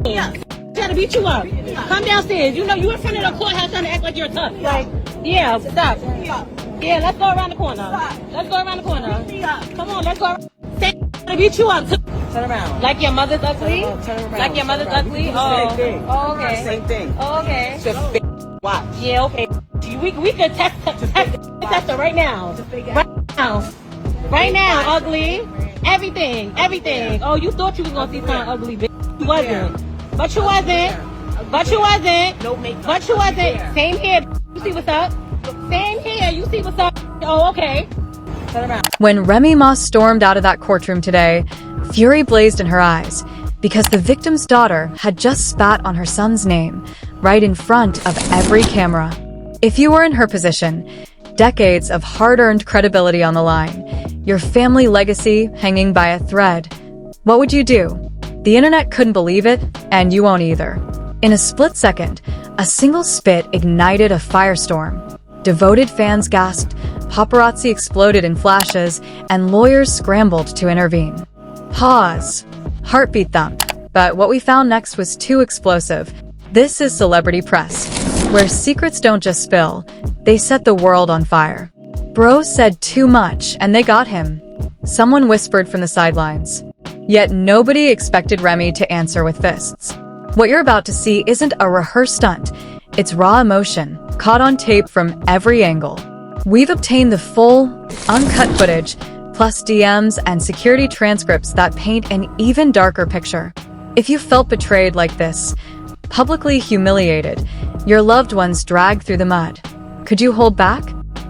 Trying to beat you up. Come downstairs. You know you in front of the courthouse trying to act like you're tough. Like, yeah, stop. Yeah, let's go around the corner. Let's go around the corner. Come on, let's go. Trying to beat you up. Turn around. Like your mother's ugly? Turn around. Like your mother's ugly? Same thing. Oh, okay. Same thing. Oh, okay. It's a big watch. Yeah, okay. We could test her right now. Right now. Right now, ugly. Everything. Oh, you thought you was gonna see something ugly, bitch. You wasn't. But you wasn't. But you wasn't. But you wasn't. Same here. You see what's up? Same here. You see what's up? Oh, okay. Turn around. When Remy Ma stormed out of that courtroom today, fury blazed in her eyes because the victim's daughter had just spat on her son's name right in front of every camera. If you were in her position, decades of hard-earned credibility on the line, your family legacy hanging by a thread, what would you do? The internet couldn't believe it, and you won't either. In a split second, a single spit ignited a firestorm. Devoted fans gasped, paparazzi exploded in flashes, and lawyers scrambled to intervene. Pause. Heartbeat thump. But what we found next was too explosive. This is celebrity press, where secrets don't just spill, they set the world on fire. Bro said too much, and they got him. Someone whispered from the sidelines. Yet nobody expected Remy to answer with fists. What you're about to see isn't a rehearsed stunt. It's raw emotion, caught on tape from every angle. We've obtained the full, uncut footage, plus DMs and security transcripts that paint an even darker picture. If you felt betrayed like this, publicly humiliated, your loved ones dragged through the mud, could you hold back?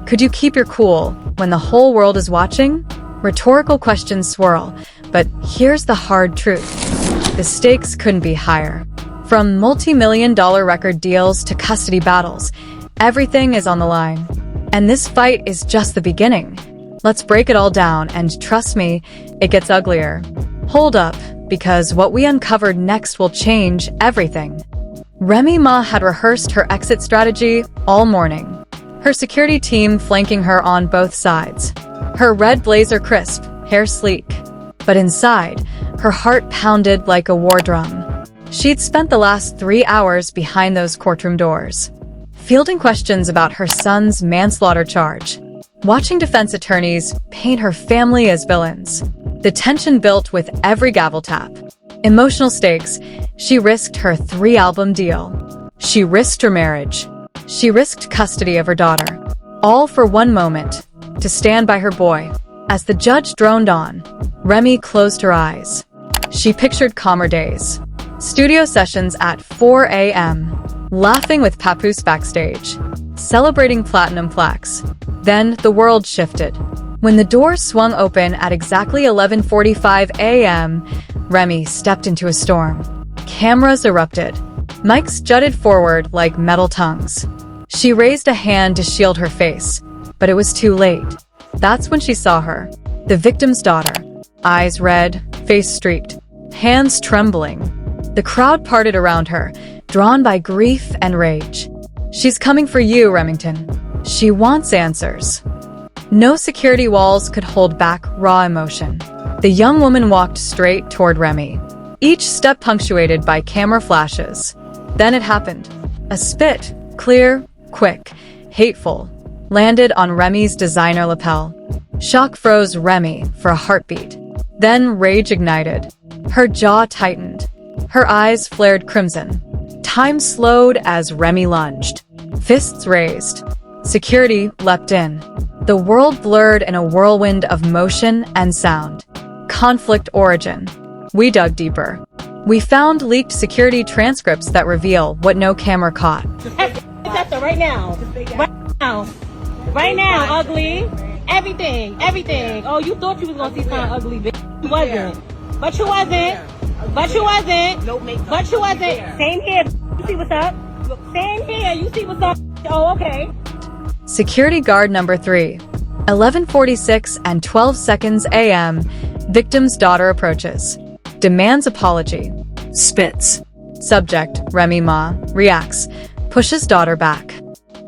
Could you keep your cool when the whole world is watching? Rhetorical questions swirl, but here's the hard truth. The stakes couldn't be higher. From multi-million-dollar record deals to custody battles, everything is on the line. And this fight is just the beginning. Let's break it all down, and trust me, it gets uglier. Hold up, because what we uncovered next will change everything. Remy Ma had rehearsed her exit strategy all morning. Her security team flanking her on both sides. Her red blazer crisp, hair sleek. But inside, her heart pounded like a war drum. She'd spent the last 3 hours behind those courtroom doors, fielding questions about her son's manslaughter charge, watching defense attorneys paint her family as villains. The tension built with every gavel tap. Emotional stakes. She risked her 3-album deal. She risked her marriage. She risked custody of her daughter. All for one moment, to stand by her boy. As the judge droned on, Remy closed her eyes. She pictured calmer days. Studio sessions at 4 a.m., laughing with papoose backstage, celebrating platinum plaques. Then the world shifted. When the door swung open at exactly 11:45 a.m., Remy stepped into a storm. Cameras erupted. Mics jutted forward like metal tongues. She raised a hand to shield her face, but it was too late. That's when she saw her, the victim's daughter. Eyes red, face streaked, hands trembling. The crowd parted around her, drawn by grief and rage. She's coming for you, Remington. She wants answers. No security walls could hold back raw emotion. The young woman walked straight toward Remy, each step punctuated by camera flashes. Then it happened. A spit, clear, quick, hateful, landed on Remy's designer lapel. Shock froze Remy for a heartbeat. Then rage ignited. Her jaw tightened. Her eyes flared crimson. Time slowed as Remy lunged. Fists raised. Security leapt in. The world blurred in a whirlwind of motion and sound. Conflict origin. We dug deeper. We found leaked security transcripts that reveal what no camera caught. Right now. Right now. Right now, ugly. Everything. Oh, you thought you was gonna see something ugly, bitch. You wasn't. But you wasn't. But you wasn't. But you wasn't. Same here. You see what's up? Same here. You see what's up? Oh, okay. Security guard number 3. 11:46 and 12 seconds a.m. Victim's daughter approaches. Demands apology. Spits. Subject, Remy Ma, reacts. Pushes daughter back.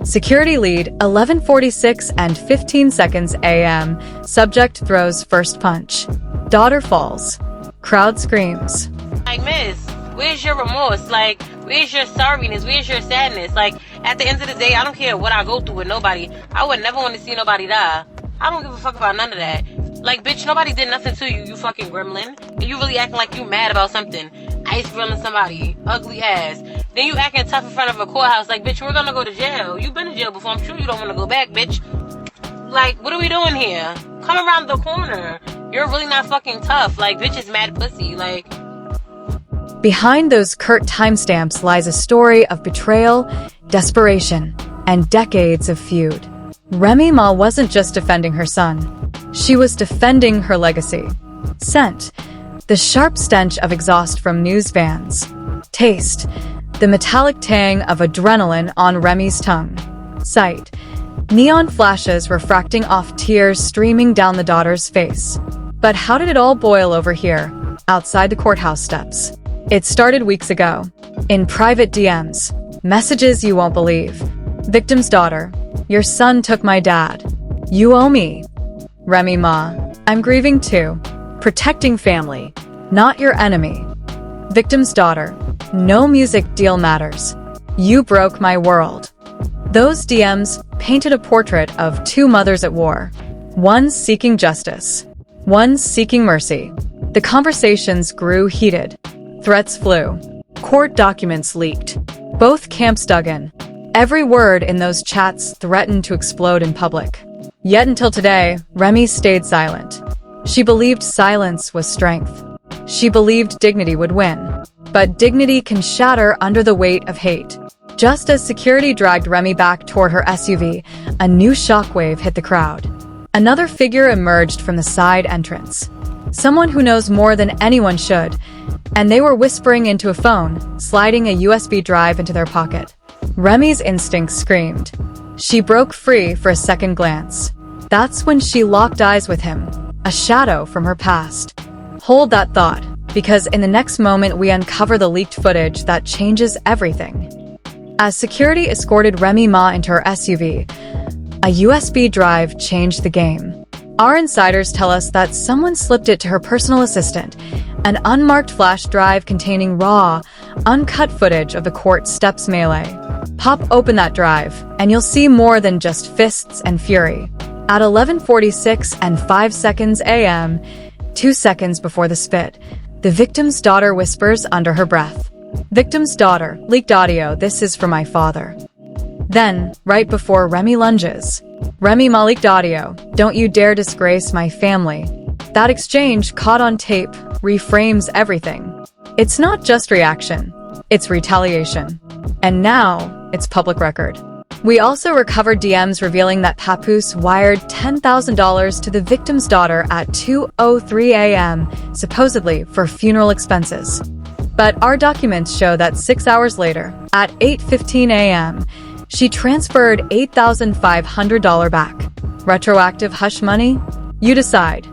Security lead, 11:46 and 15 seconds a.m. Subject throws first punch. Daughter falls. Crowd screams. Like, miss, Where's your remorse? Like, where's your sorriness? Where's your sadness? Like, at the end of the day, I don't care what I go through with nobody. I would never want to see nobody die. I don't give a fuck about none of that. Like, bitch, nobody did nothing to you, you fucking gremlin. And you really acting like you mad about something. Ice grilling somebody. Ugly ass. Then you acting tough in front of a courthouse. Like, bitch, we're gonna go to jail. You've been to jail before. I'm sure you don't want to go back, bitch. Like, what are we doing here? Come around the corner. You're really not fucking tough. Like, bitch is mad pussy. Like... Behind those curt timestamps lies a story of betrayal, desperation, and decades of feud. Remy Ma wasn't just defending her son. She was defending her legacy. Scent, the sharp stench of exhaust from news vans. Taste, the metallic tang of adrenaline on Remy's tongue. Sight, neon flashes refracting off tears streaming down the daughter's face. But how did it all boil over here, outside the courthouse steps? It started weeks ago. In private DMs, messages you won't believe. Victim's daughter, your son took my dad. You owe me. Remy Ma, I'm grieving too. Protecting family, not your enemy. Victim's daughter, no music deal matters. You broke my world. Those DMs painted a portrait of two mothers at war. One seeking justice, one seeking mercy. The conversations grew heated. Threats flew. Court documents leaked. Both camps dug in. Every word in those chats threatened to explode in public. Yet until today, Remy stayed silent. She believed silence was strength. She believed dignity would win. But dignity can shatter under the weight of hate. Just as security dragged Remy back toward her SUV, a new shockwave hit the crowd. Another figure emerged from the side entrance. Someone who knows more than anyone should. And they were whispering into a phone, sliding a USB drive into their pocket. Remy's instincts screamed. She broke free for a second glance. That's when she locked eyes with him, a shadow from her past. Hold that thought, because in the next moment we uncover the leaked footage that changes everything. As security escorted Remy Ma into her SUV, a USB drive changed the game. Our insiders tell us that someone slipped it to her personal assistant, an unmarked flash drive containing raw, uncut footage of the court steps melee. Pop open that drive, and you'll see more than just fists and fury. At 11:46 and 5 seconds a.m., 2 seconds before the spit, the victim's daughter whispers under her breath. Victim's daughter, leaked audio, this is for my father. Then, right before Remy lunges, Remy Ma, leaked audio, don't you dare disgrace my family. That exchange, caught on tape, reframes everything. It's not just reaction, it's retaliation. And now, it's public record. We also recovered DMs revealing that Papoose wired $10,000 to the victim's daughter at 2:03 a.m., supposedly for funeral expenses. But our documents show that 6 hours later, at 8:15 a.m., she transferred $8,500 back. Retroactive hush money? You decide.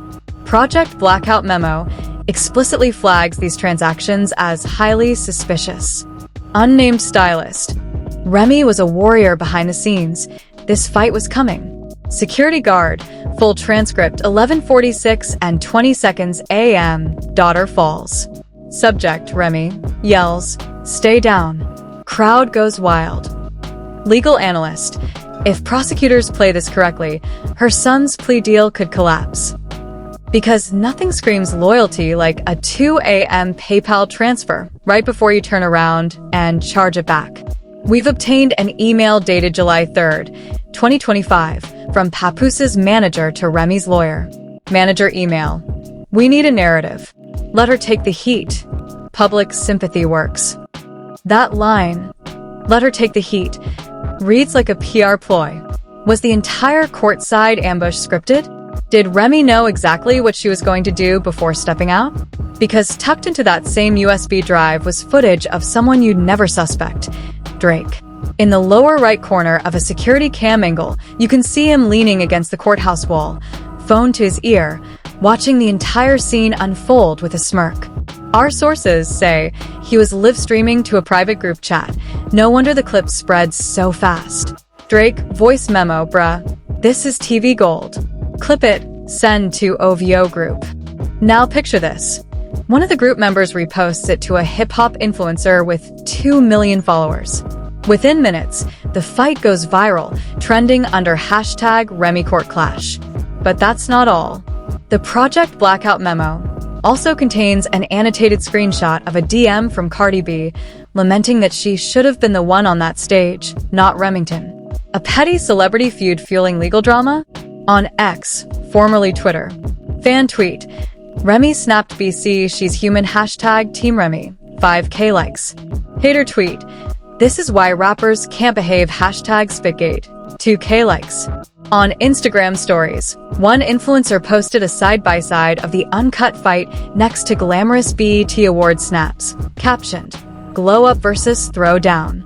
Project Blackout Memo explicitly flags these transactions as highly suspicious. Unnamed stylist. Remy was a warrior behind the scenes. This fight was coming. Security guard. Full transcript 11:46 and 20 seconds a.m. Daughter falls. Subject Remy yells, "Stay down." Crowd goes wild. Legal analyst. If prosecutors play this correctly, her son's plea deal could collapse. Because nothing screams loyalty like a 2 a.m. PayPal transfer right before you turn around and charge it back. We've obtained an email dated July 3rd, 2025, from Papoose's manager to Remy's lawyer. Manager email. We need a narrative. Let her take the heat. Public sympathy works. That line, let her take the heat, reads like a PR ploy. Was the entire courtside ambush scripted? Did Remy know exactly what she was going to do before stepping out? Because tucked into that same USB drive was footage of someone you'd never suspect, Drake. In the lower right corner of a security cam angle, you can see him leaning against the courthouse wall, phone to his ear, watching the entire scene unfold with a smirk. Our sources say he was live streaming to a private group chat. No wonder the clip spreads so fast. Drake, voice memo, bruh. This is TV gold. Clip it, send to OVO group. Now picture this. One of the group members reposts it to a hip-hop influencer with 2 million followers. Within minutes, the fight goes viral, trending under hashtag Remy Court Clash. But that's not all. The Project Blackout memo also contains an annotated screenshot of a DM from Cardi B, lamenting that she should have been the one on that stage, not Remington. A petty celebrity feud fueling legal drama? On X, formerly Twitter. Fan tweet: Remy snapped BC, she's human hashtag Team Remy, 5K likes. Hater tweet: this is why rappers can't behave hashtag Spitgate, 2K likes. On Instagram stories, one influencer posted a side-by-side of the uncut fight next to glamorous BET Awards snaps, captioned, glow up versus throw down.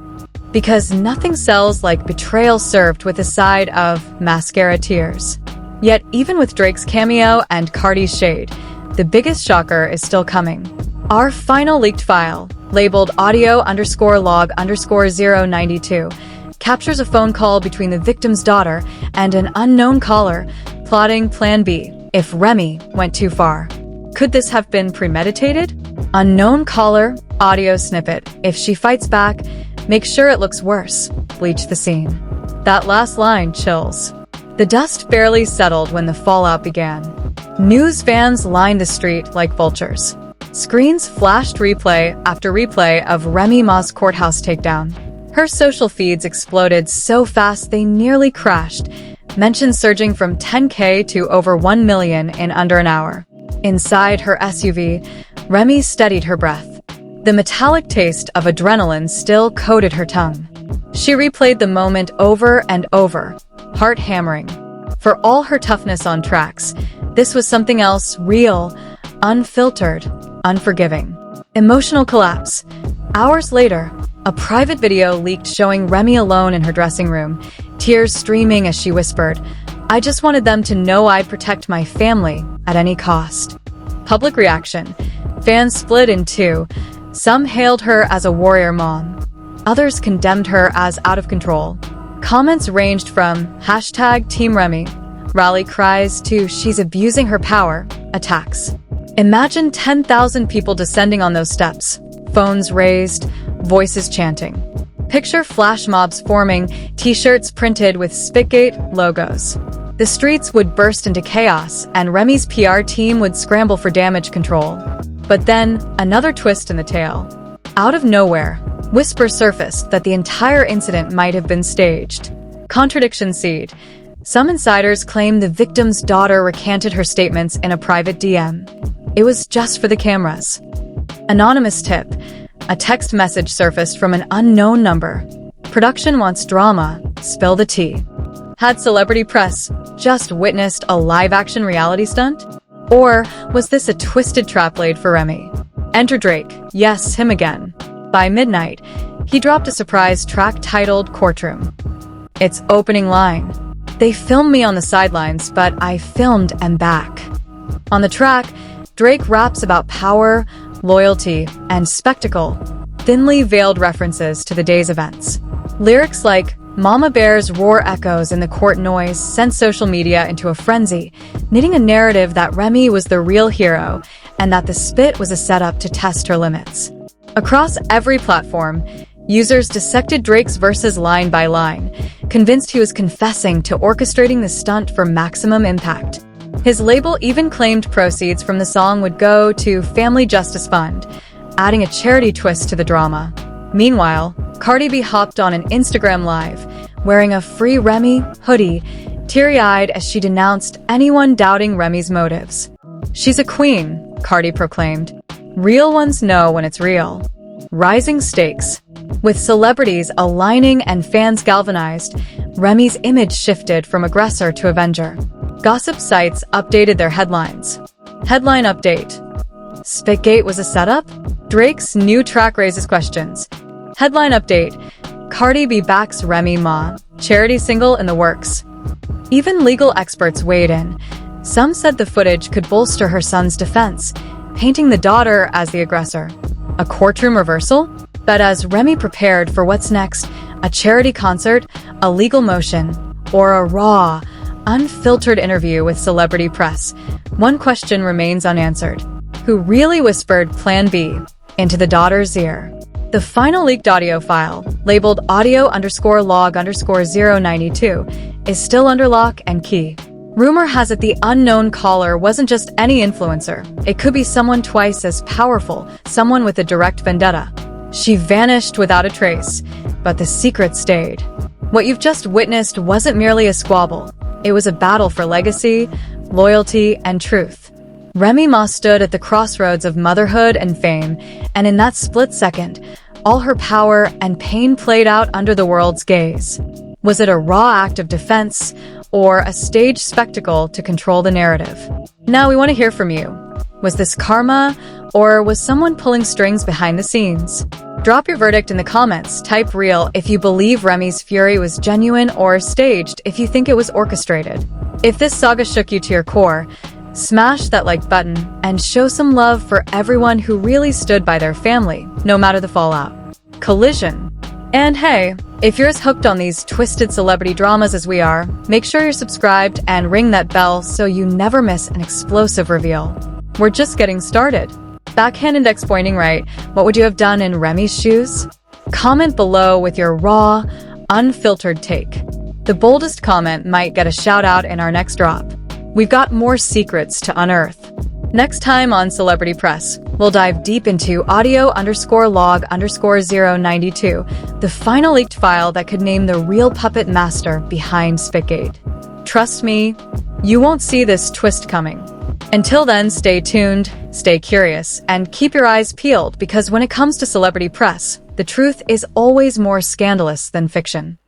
Because nothing sells like betrayal served with a side of mascara tears. Yet even with Drake's cameo and Cardi's shade, the biggest shocker is still coming. Our final leaked file, labeled audio_log_092, captures a phone call between the victim's daughter and an unknown caller, plotting Plan B if Remy went too far. Could this have been premeditated? Unknown caller, audio snippet. If she fights back, make sure it looks worse. Bleach the scene. That last line chills. The dust barely settled when the fallout began. News fans lined the street like vultures. Screens flashed replay after replay of Remy Ma's courthouse takedown. Her social feeds exploded so fast they nearly crashed, mentions surging from 10K to over 1 million in under an hour. Inside her SUV, Remy steadied her breath. The metallic taste of adrenaline still coated her tongue. She replayed the moment over and over, heart hammering. For all her toughness on tracks, this was something else, real, unfiltered, unforgiving. Emotional collapse. Hours later, a private video leaked showing Remy alone in her dressing room, tears streaming as she whispered, I just wanted them to know I'd protect my family at any cost. Public reaction. Fans split in two. Some hailed her as a warrior mom. Others condemned her as out of control. Comments ranged from hashtag Team Remy, rally cries to she's abusing her power, attacks. Imagine 10,000 people descending on those steps, phones raised, voices chanting. Picture flash mobs forming, t-shirts printed with Spitgate logos. The streets would burst into chaos, and Remy's PR team would scramble for damage control. But then, another twist in the tale. Out of nowhere, whispers surfaced that the entire incident might have been staged. Contradiction seed. Some insiders claim the victim's daughter recanted her statements in a private DM. It was just for the cameras. Anonymous tip. A text message surfaced from an unknown number. Production wants drama. Spill the tea. Had celebrity press just witnessed a live-action reality stunt? Or was this a twisted trap laid for Remy? Enter Drake. Yes, him again. By midnight, he dropped a surprise track titled Courtroom. Its opening line. They filmed me on the sidelines, but I filmed and back. On the track, Drake raps about power, loyalty, and spectacle, thinly veiled references to the day's events. Lyrics like Mama Bear's roar echoes in the court noise sent social media into a frenzy, knitting a narrative that Remy was the real hero and that the spit was a setup to test her limits. Across every platform, users dissected Drake's verses line by line, convinced he was confessing to orchestrating the stunt for maximum impact. His label even claimed proceeds from the song would go to Family Justice Fund, adding a charity twist to the drama. Meanwhile, Cardi B hopped on an Instagram Live, wearing a Free Remy hoodie, teary-eyed as she denounced anyone doubting Remy's motives. She's a queen, Cardi proclaimed. Real ones know when it's real. Rising stakes. With celebrities aligning and fans galvanized, Remy's image shifted from aggressor to avenger. Gossip sites updated their headlines. Headline update. Spitgate was a setup? Drake's new track raises questions. Headline update. Cardi B backs Remy Ma, charity single in the works. Even legal experts weighed in. Some said the footage could bolster her son's defense, painting the daughter as the aggressor. A courtroom reversal? But as Remy prepared for what's next, a charity concert, a legal motion, or a raw, unfiltered interview with celebrity press, one question remains unanswered. who really whispered Plan B into the daughter's ear. The final leaked audio file, labeled audio_log_092, is still under lock and key. Rumor has it the unknown caller wasn't just any influencer. It could be someone twice as powerful, someone with a direct vendetta. She vanished without a trace, but the secret stayed. What you've just witnessed wasn't merely a squabble. It was a battle for legacy, loyalty, and truth. Remy Ma stood at the crossroads of motherhood and fame, and in that split second, all her power and pain played out under the world's gaze. Was it a raw act of defense, or a staged spectacle to control the narrative? Now we want to hear from you. Was this karma, or was someone pulling strings behind the scenes? Drop your verdict in the comments. Type real if you believe Remy's fury was genuine, or staged if you think it was orchestrated. If this saga shook you to your core, smash that like button and show some love for everyone who really stood by their family, no matter the fallout. Collision. And hey, if you're as hooked on these twisted celebrity dramas as we are, make sure you're subscribed and ring that bell so you never miss an explosive reveal. We're just getting started. Backhand index pointing right, what would you have done in Remy's shoes? Comment below with your raw, unfiltered take. The boldest comment might get a shout out in our next drop. We've got more secrets to unearth. Next time on Celebrity Press, we'll dive deep into audio_log_092, the final leaked file that could name the real puppet master behind Spitgate. Trust me, you won't see this twist coming. Until then, stay tuned, stay curious, and keep your eyes peeled, because when it comes to Celebrity Press, the truth is always more scandalous than fiction.